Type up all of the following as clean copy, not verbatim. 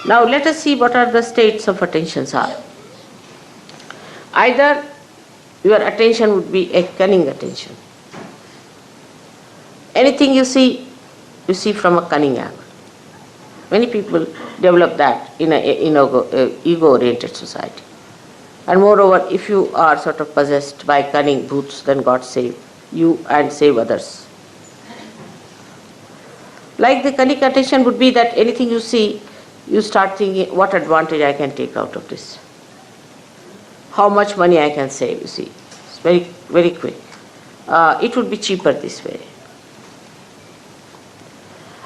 Now let us see what are the states of attentions are. Either your attention would be a cunning attention. Anything you see from a cunning angle. Many people develop that in an ego-oriented society. And moreover, if you are sort of possessed by cunning bhoots, then God save you and save others. Like the cunning attention would be that anything you see, you start thinking, what advantage I can take out of this? How much money I can save, you see. It's very, very quick. It would be cheaper this way.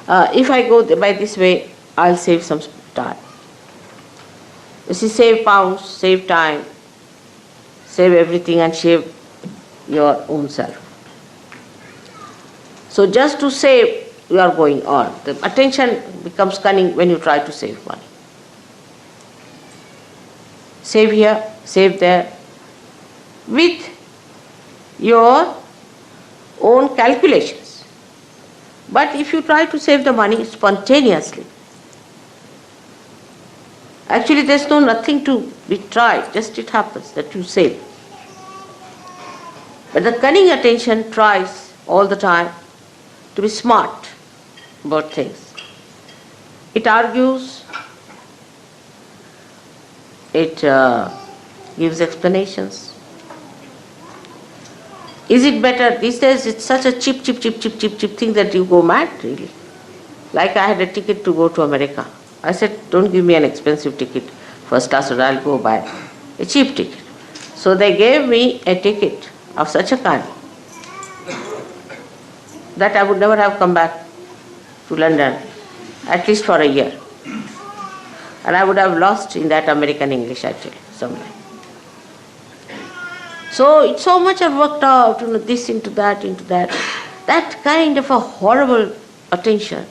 If I go by this way, I'll save some time. You see, save pounds, save time, save everything and save your own self. So just to save, you are going on. The attention becomes cunning when you try to save money. Save here, save there, with your own calculations. But if you try to save the money spontaneously, actually there's nothing to be tried, just it happens that you save. But the cunning attention tries all the time to be smart about things. It argues, it gives explanations. Is it better? These days it's such a cheap thing that you go mad really. Like I had a ticket to go to America. I said, don't give me an expensive ticket, first class, or I'll go buy a cheap ticket. So they gave me a ticket of such a kind that I would never have come back to London, at least for a year. And I would have lost in that American English actually, somewhere. So it's so much I've worked out, this into that. That kind of a horrible attention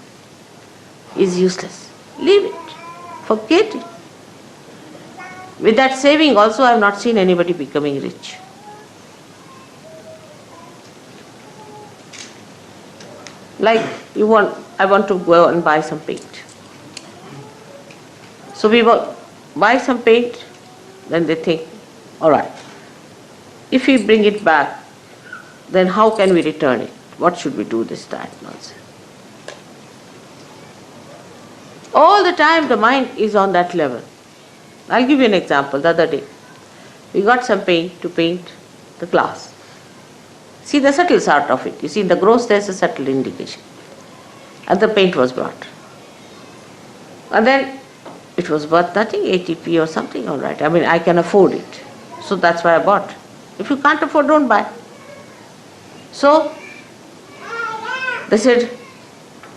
is useless. Leave it. Forget it. With that saving also I have not seen anybody becoming rich. Like I want to go and buy some paint. So we buy some paint, then they think, all right, if we bring it back, then how can we return it? What should we do this, that, nonsense? All the time the mind is on that level. I'll give you an example. The other day, we got some paint to paint the glass. See the subtle sort of it. You see in the gross there's a subtle indication. And the paint was brought. And then it was worth nothing, 80p or something, all right. I mean, I can afford it. So that's why I bought. If you can't afford, don't buy. So they said,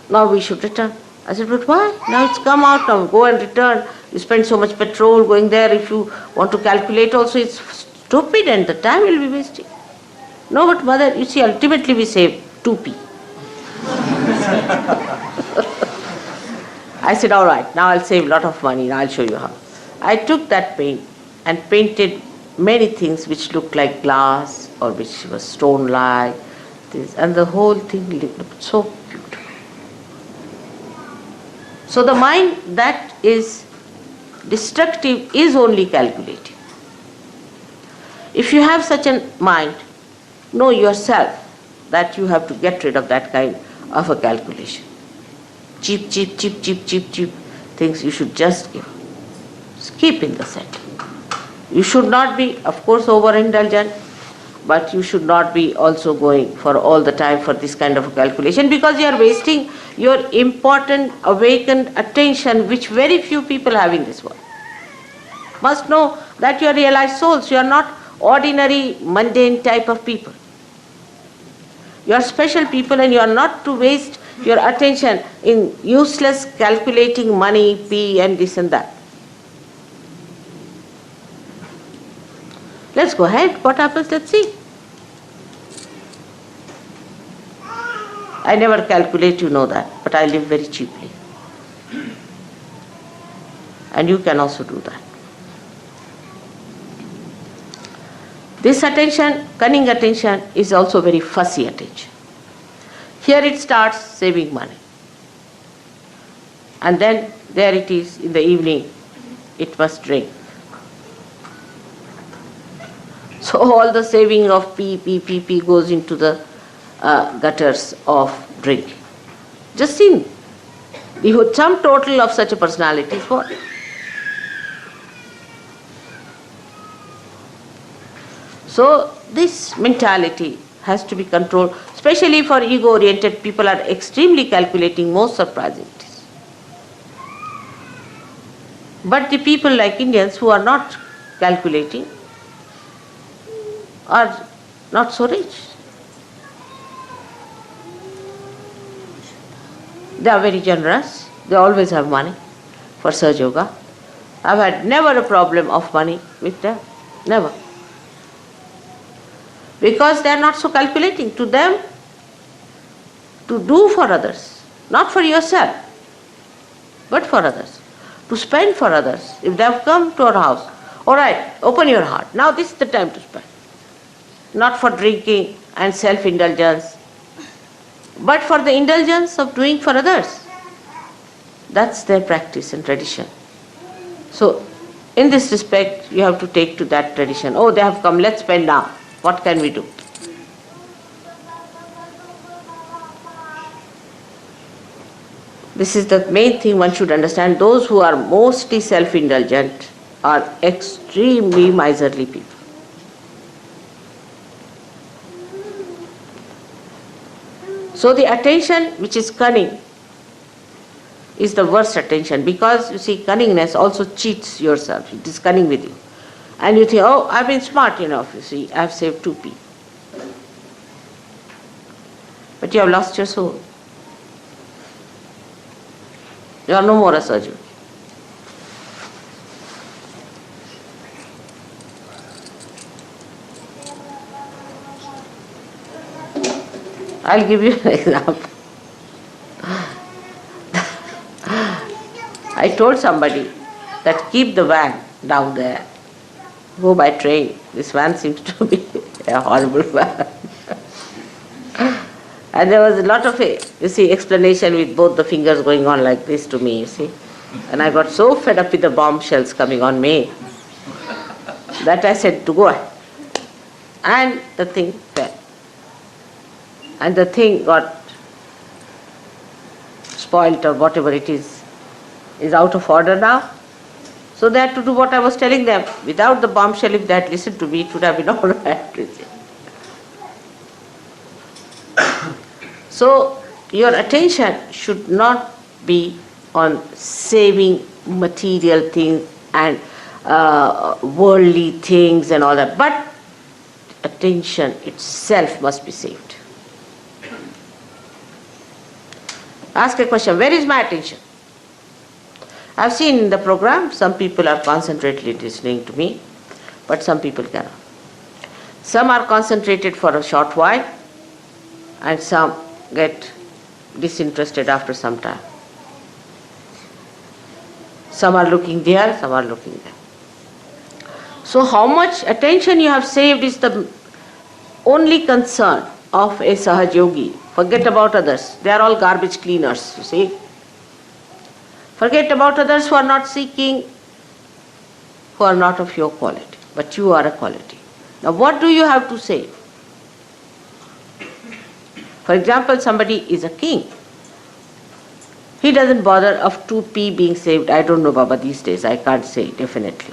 now we should return. I said, but why? Now it's come out, now go and return. You spend so much petrol going there. If you want to calculate also, it's stupid and the time will be wasting. No, but mother, you see, ultimately we save 2p. I said, all right, now I'll save a lot of money, now I'll show you how. I took that paint and painted many things which looked like glass or which was stone-like, and the whole thing looked so beautiful. So the mind that is destructive is only calculating. If you have such a mind, know yourself that you have to get rid of that kind of a calculation. Cheap things you should just give. Keep in the setting. You should not be, of course, overindulgent, but you should not be also going for all the time for this kind of a calculation, because you are wasting your important awakened attention, which very few people have in this world. Must know that you are realized souls. You are not ordinary, mundane type of people. You are special people, and you are not to waste your attention in useless calculating money, P and this and that. Let's go ahead. What happens? Let's see. I never calculate, you know that, but I live very cheaply. And you can also do that. This attention, cunning attention, is also very fussy attention. Here it starts saving money. And then there it is in the evening, it must drink. So all the saving of pee goes into the gutters of drink. Just see, the sum total of such a personality is what? So this mentality has to be controlled, especially for ego-oriented people are extremely calculating, most surprising it is. But the people like Indians who are not calculating are not so rich. They are very generous. They always have money for Sahaja Yoga. I've had never a problem of money with them. Never. Because they are not so calculating. To them, to do for others, not for yourself, but for others. To spend for others. If they have come to our house, all right, open your heart. Now this is the time to spend. Not for drinking and self-indulgence, but for the indulgence of doing for others. That's their practice and tradition. So, in this respect, you have to take to that tradition. Oh, they have come, let's spend now. What can we do? This is the main thing one should understand. Those who are mostly self-indulgent are extremely miserly people. So the attention which is cunning is the worst attention, because you see, cunningness also cheats yourself. It is cunning with you. And you think, oh, I've been smart enough, you see, I've saved 2p. But you have lost your soul. You are no more a surgeon. I'll give you an example. I told somebody that keep the van down there. Go by train. This van seems to be a horrible van. And there was a lot of, explanation with both the fingers going on like this to me, you see. And I got so fed up with the bombshells coming on me that I said to go ahead. And the thing fell. And the thing got spoilt or whatever it is out of order now. So they had to do what I was telling them. Without the bombshell, if they had listened to me, it would have been all right. So your attention should not be on saving material things and worldly things and all that, but attention itself must be saved. Ask a question, where is my attention? I've seen in the program, some people are concentratedly listening to me, but some people cannot. Some are concentrated for a short while, and some get disinterested after some time. Some are looking there, some are looking there. So how much attention you have saved is the only concern of a Sahaja Yogi. Forget about others. They are all garbage cleaners, you see. Forget about others who are not seeking, who are not of your quality. But you are a quality. Now what do you have to say? For example, somebody is a king. He doesn't bother of 2p being saved. I don't know, Baba, these days. I can't say definitely.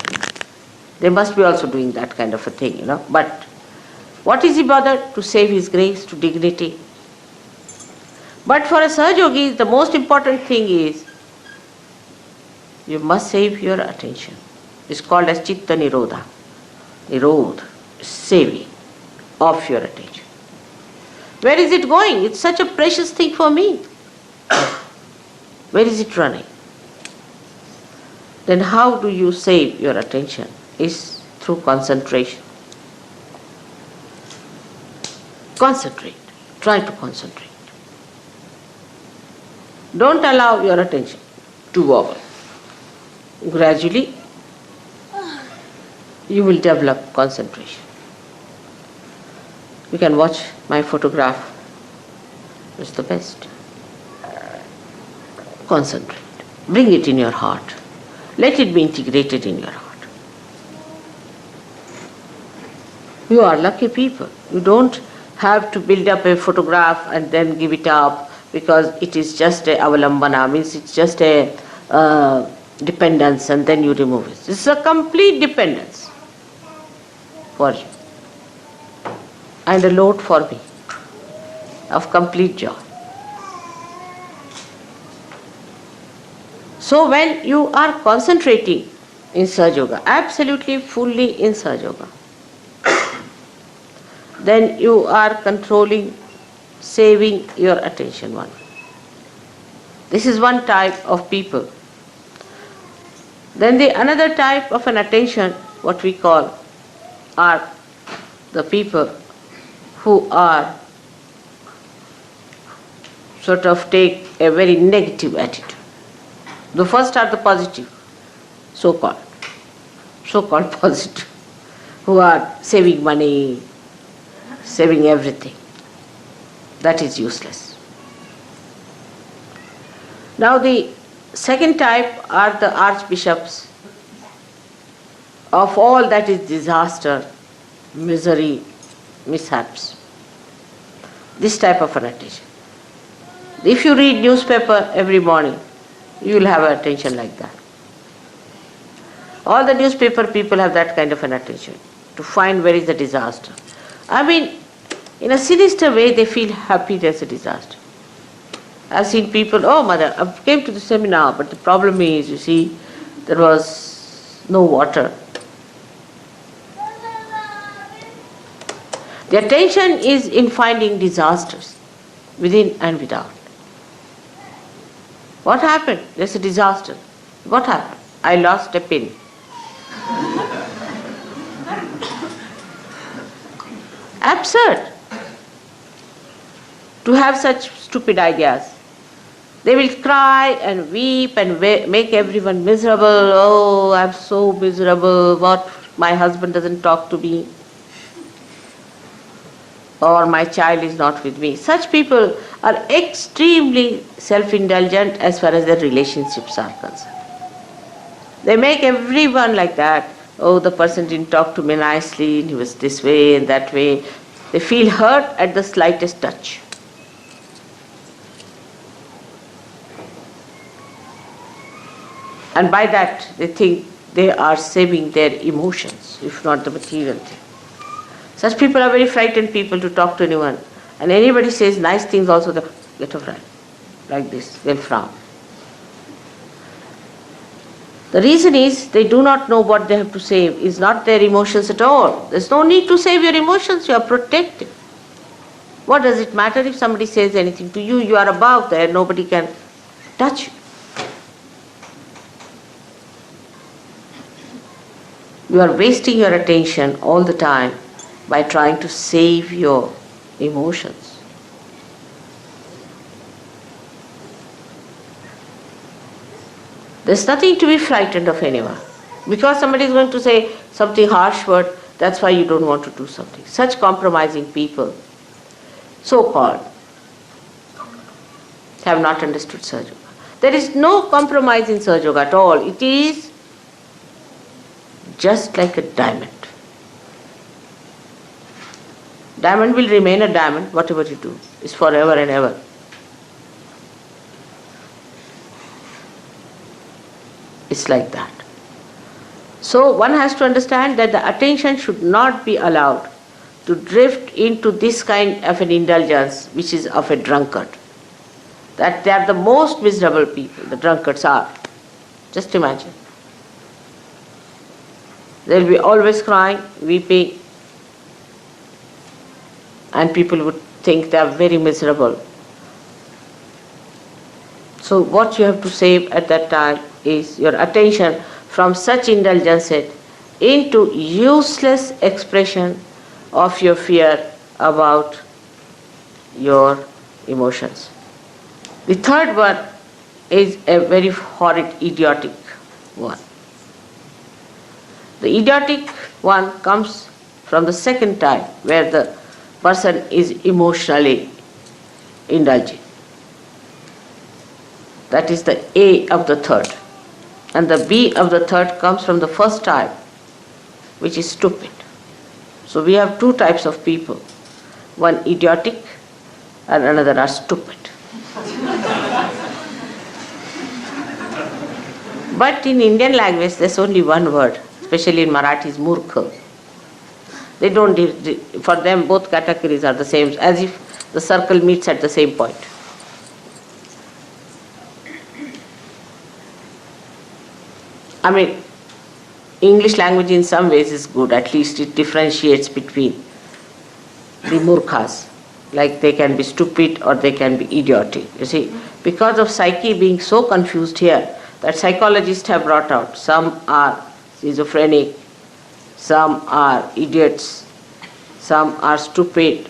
They must be also doing that kind of a thing, you know. But what is he bothered? To save his grace, to dignity. But for a Sahaja Yogi, the most important thing is you must save your attention. It's called as Chitta Nirodha. Nirodha, saving of your attention. Where is it going? It's such a precious thing for me. Where is it running? Then how do you save your attention? Is through concentration. Concentrate. Try to concentrate. Don't allow your attention to wobble. Gradually, you will develop concentration. You can watch my photograph. It's the best. Concentrate. Bring it in your heart. Let it be integrated in your heart. You are lucky people. You don't have to build up a photograph and then give it up because it is just a avalambana, means it's just a dependence, and then you remove it. This is a complete dependence for you and a load for me of complete joy. So when you are concentrating in Sahaja Yoga, absolutely fully in Sahaja Yoga, then you are controlling, saving your attention one. This is one type of people. Then the another type of an attention, what we call, are the people who are sort of take a very negative attitude. The first are the positive, so-called positive, who are saving money, saving everything. That is useless. Now the second type are the archbishops of all that is disaster, misery, mishaps. This type of an attention. If you read newspaper every morning, you will have an attention like that. All the newspaper people have that kind of an attention, to find where is the disaster. I mean, in a sinister way, they feel happy there's a disaster. I've seen people, oh mother, I came to the seminar, but the problem is, you see, there was no water. The attention is in finding disasters, within and without. What happened? There's a disaster. What happened? I lost a pin. Absurd to have such stupid ideas. They will cry and weep and make everyone miserable. Oh, I'm so miserable. What? My husband doesn't talk to me. Or my child is not with me. Such people are extremely self-indulgent as far as their relationships are concerned. They make everyone like that. Oh, the person didn't talk to me nicely, he was this way and that way. They feel hurt at the slightest touch. And by that, they think they are saving their emotions, if not the material thing. Such people are very frightened people to talk to anyone. And anybody says nice things also, they get a fright. Like this, they'll frown. The reason is they do not know what they have to save. It's not their emotions at all. There's no need to save your emotions, you are protected. What does it matter if somebody says anything to you? You are above there, nobody can touch you. You are wasting your attention all the time by trying to save your emotions. There's nothing to be frightened of anyone. Because somebody is going to say something harsh word, that's why you don't want to do something. Such compromising people, so-called, have not understood Sahaja Yoga. There is no compromise in Sahaja Yoga at all. It is just like a diamond. Diamond will remain a diamond, whatever you do. It's forever and ever. It's like that. So one has to understand that the attention should not be allowed to drift into this kind of an indulgence which is of a drunkard. That they are the most miserable people, the drunkards are. Just imagine. They'll be always crying, weeping, and people would think they are very miserable. So what you have to save at that time is your attention from such indulgence into useless expression of your fear about your emotions. The third one is a very horrid idiotic one. The idiotic one comes from the second type, where the person is emotionally indulging. That is the A of the third. And the B of the third comes from the first type, which is stupid. So we have two types of people. One idiotic and another are stupid. But in Indian language, there's only one word, especially in Marathi, is murkha. They don't, for them both categories are the same, as if the circle meets at the same point. I mean, English language in some ways is good, at least it differentiates between the murkhas. Like they can be stupid or they can be idiotic. You see, because of psyche being so confused here, that psychologists have brought out, some are schizophrenic, some are idiots, some are stupid,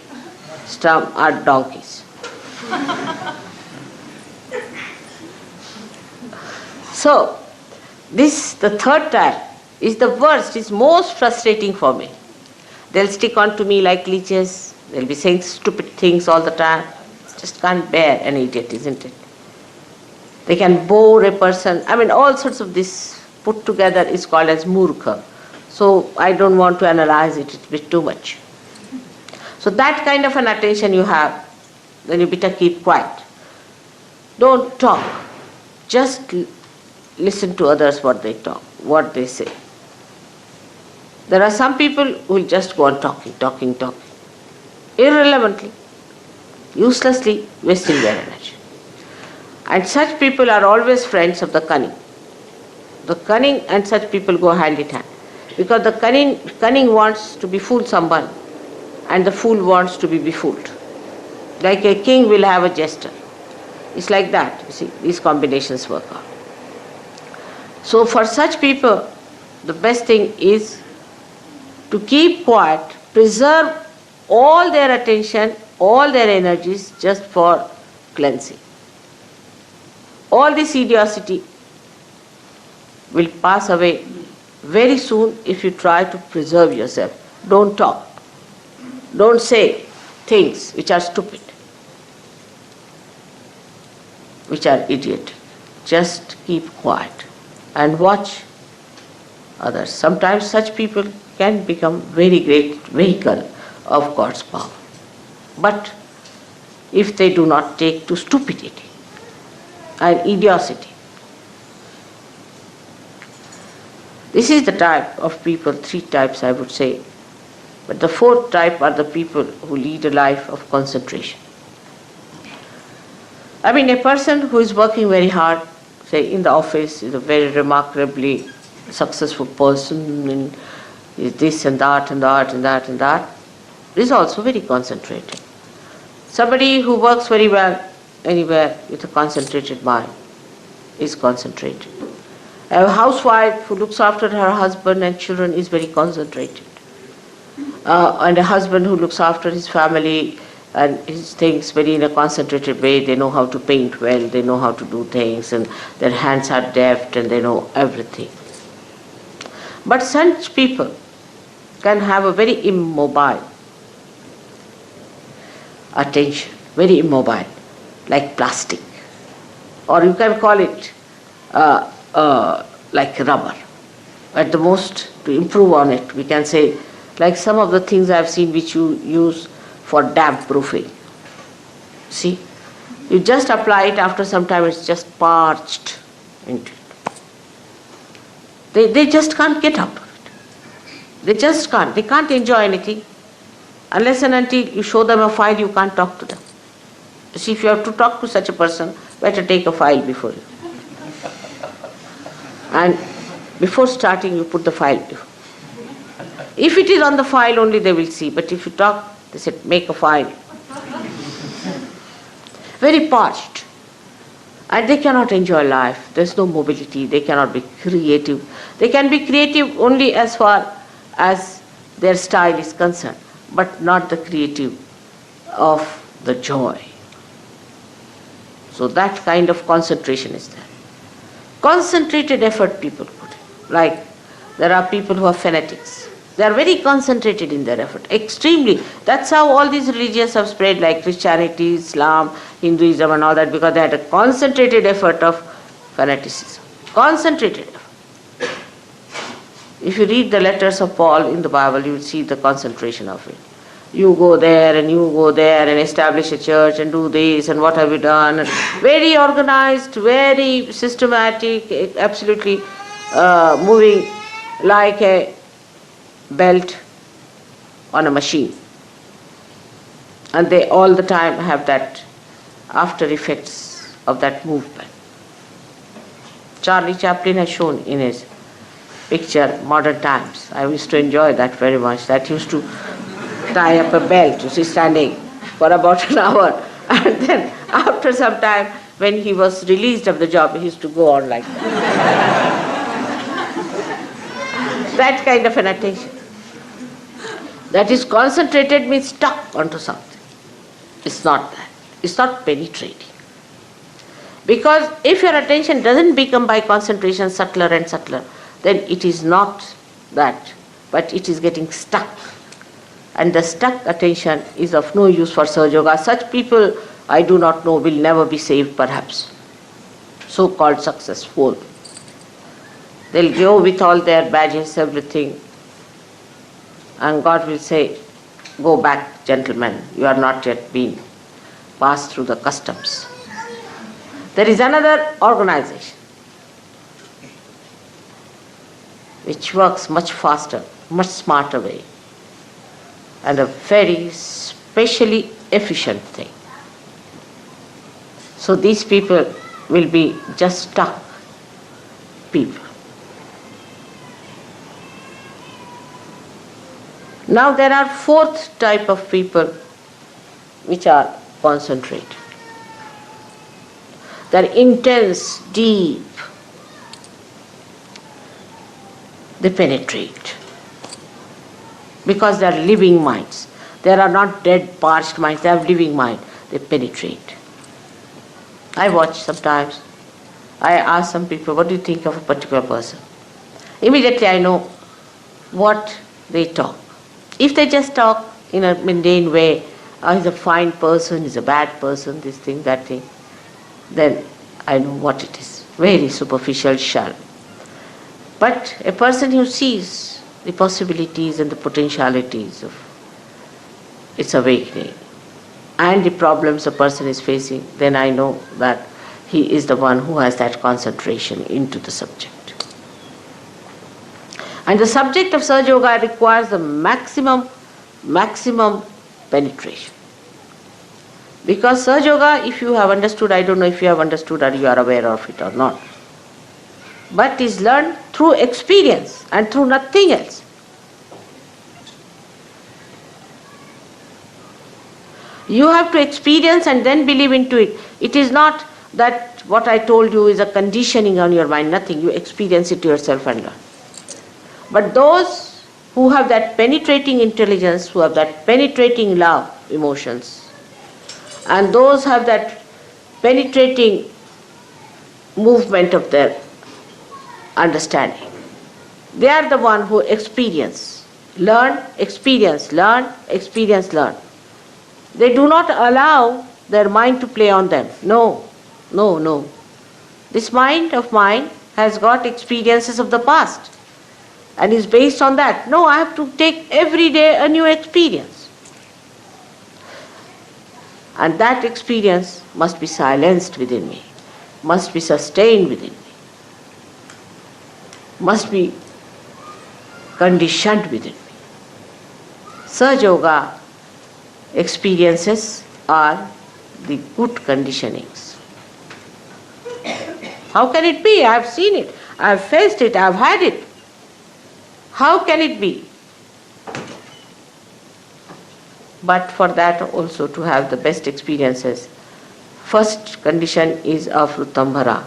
some are donkeys. So, this, the third type, is the worst, is most frustrating for me. They'll stick on to me like leeches, they'll be saying stupid things all the time. Just can't bear an idiot, isn't it? They can bore a person. I mean, all sorts of this put together is called as murkha. So I don't want to analyze it, it's a bit too much. So that kind of an attention you have, then you better keep quiet. Don't talk. Just listen to others what they talk, what they say. There are some people who will just go on talking, irrelevantly, uselessly wasting their energy. And such people are always friends of the cunning. The cunning and such people go hand in hand. Because the cunning wants to befool someone and the fool wants to be befooled. Like a king will have a jester. It's like that, you see, these combinations work out. So for such people, the best thing is to keep quiet, preserve all their attention, all their energies just for cleansing. All this idiosity will pass away very soon if you try to preserve yourself. Don't talk. Don't say things which are stupid, which are idiotic. Just keep quiet and watch others. Sometimes such people can become very great vehicle of God's power. But if they do not take to stupidity and idiosity. This is the type of people, three types I would say. But the fourth type are the people who lead a life of concentration. I mean, a person who is working very hard, say in the office, is a very remarkably successful person, and is this and that and that and that and that, is also very concentrated. Somebody who works very well anywhere with a concentrated mind is concentrated. A housewife who looks after her husband and children is very concentrated. And a husband who looks after his family and his things very in a concentrated way. They know how to paint well, they know how to do things, and their hands are deft and they know everything. But such people can have a very immobile attention, very immobile, like plastic. Or you can call it like rubber. At the most, to improve on it, we can say, like some of the things I have seen which you use for damp proofing. See, you just apply it, after some time it's just parched into it. They just can't get out of it. They just can't. They can't enjoy anything. Unless and until you show them a file, you can't talk to them. You see, if you have to talk to such a person, better take a file before you. And before starting, you put the file before. If it is on the file only, they will see. But if you talk, they said, make a file. Very parched. And they cannot enjoy life. There's no mobility. They cannot be creative. They can be creative only as far as their style is concerned, but not the creative of the joy. So that kind of concentration is there. Concentrated effort people put in. Like there are people who are fanatics. They are very concentrated in their effort, extremely. That's how all these religions have spread, like Christianity, Islam, Hinduism and all that, because they had a concentrated effort of fanaticism. Concentrated effort. If you read the letters of Paul in the Bible, you will see the concentration of it. You go there and you go there and establish a church and do this and what have you done. And very organized, very systematic, absolutely moving like a belt on a machine. And they all the time have that after effects of that movement. Charlie Chaplin has shown in his picture Modern Times. I used to enjoy that very much. That used to tie up a belt, you see, standing for about an hour. And then after some time, when he was released of the job, he used to go on like that. That kind of an attention. That is concentrated, means stuck onto something. It's not that. It's not penetrating. Because if your attention doesn't become by concentration subtler and subtler, then it is not that, but it is getting stuck. And the stuck attention is of no use for Sahaja Yoga. Such people, I do not know, will never be saved perhaps. So-called successful. They'll go with all their badges, everything. And God will say, go back, gentlemen, you are not yet been passed through the customs. There is another organization which works much faster, much smarter way, and a very specially efficient thing. So these people will be just stuck people. Now there are fourth type of people which are concentrated. They are intense, deep. They penetrate. Because they are living minds. They are not dead, parched minds. They have living mind. They penetrate. I watch sometimes. I ask some people, what do you think of a particular person? Immediately I know what they talk. If they just talk in a mundane way, he's a fine person, he's a bad person, this thing, that thing, then I know what it is. Very superficial, shallow. But a person who sees the possibilities and the potentialities of its awakening and the problems a person is facing, then I know that he is the one who has that concentration into the subject. And the subject of Sahaja Yoga requires the maximum penetration. Because Sahaja Yoga, if you have understood, I don't know if you have understood or you are aware of it or not, but is learned through experience and through nothing else. You have to experience and then believe into it. It is not that what I told you is a conditioning on your mind, nothing. You experience it yourself and learn. But those who have that penetrating intelligence, who have that penetrating love, emotions, and those have that penetrating movement of their understanding, they are the one who experience, learn, experience, learn, experience, learn. They do not allow their mind to play on them. No. This mind of mine has got experiences of the past and is based on that. No, I have to take every day a new experience. And that experience must be silenced within me, must be sustained within me, must be conditioned within me. Sahaja Yoga experiences are the good conditionings. How can it be? I have seen it, I have faced it, I have had it. How can it be? But for that also to have the best experiences, first condition is of Rutambhara,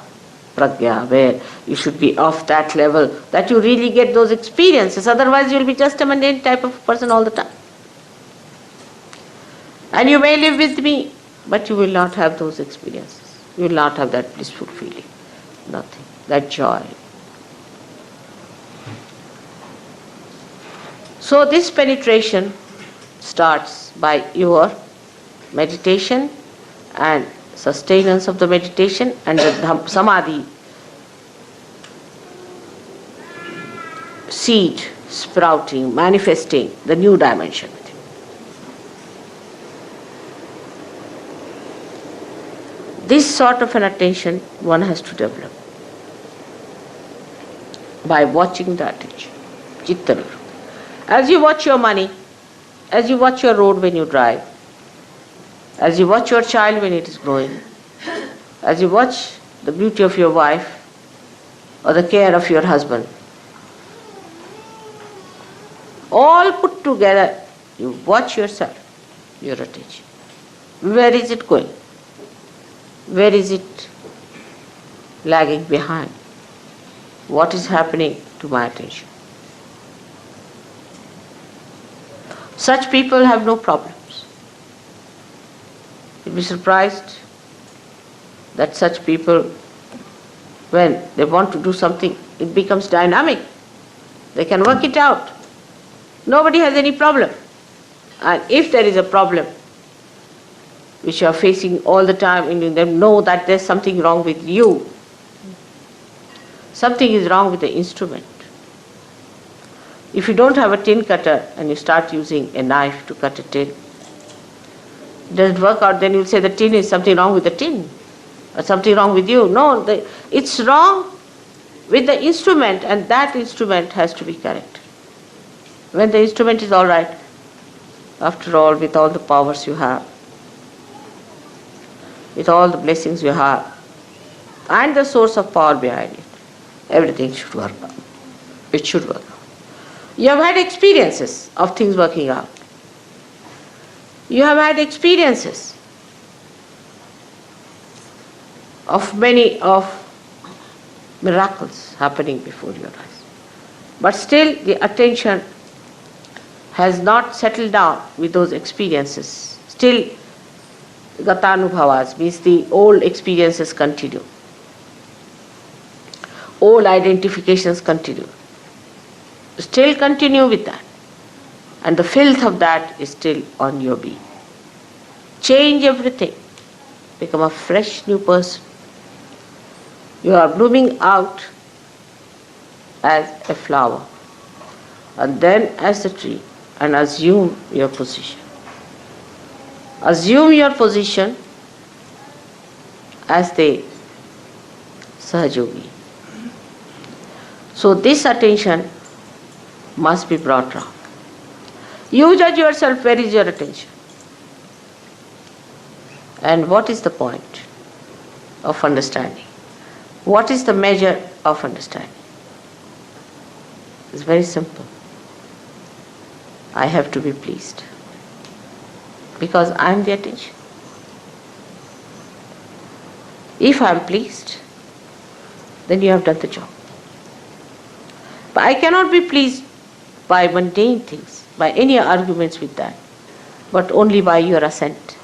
Pragya, where you should be of that level that you really get those experiences. Otherwise you will be just a mundane type of person all the time. And you may live with me, but you will not have those experiences. You will not have that blissful feeling. Nothing. That joy. So this penetration starts by your meditation and sustenance of the meditation and the samadhi seed sprouting, manifesting the new dimension within. This sort of an attention one has to develop by watching the attention, chitta. As you watch your money, as you watch your road when you drive, as you watch your child when it is growing, as you watch the beauty of your wife or the care of your husband, all put together, you watch yourself, your attention. Where is it going? Where is it lagging behind? What is happening to my attention? Such people have no problems. You'll be surprised that such people, when they want to do something, it becomes dynamic. They can work it out. Nobody has any problem. And if there is a problem which you are facing all the time, and you know that there's something wrong with you, something is wrong with the instrument. If you don't have a tin cutter and you start using a knife to cut a tin, it doesn't work out, then you'll say the tin is something wrong with the tin or something wrong with you. No, it's wrong with the instrument, and that instrument has to be corrected. When the instrument is all right, after all, with all the powers you have, with all the blessings you have, and the source of power behind it, everything should work out. It should work out. You have had experiences of things working out. You have had experiences of many of miracles happening before your eyes. But still the attention has not settled down with those experiences. Still gatanubhavas, means the old experiences continue. Old identifications continue. Still continue with that. And the filth of that is still on your being. Change everything. Become a fresh new person. You are blooming out as a flower, and then as a tree, and assume your position. Assume your position as the Sahajogi. So this attention must be brought round. You judge yourself, where is your attention? And what is the point of understanding? What is the measure of understanding? It's very simple. I have to be pleased, because I am the attention. If I am pleased, then you have done the job. But I cannot be pleased by mundane things, by any arguments with that, but only by your assent.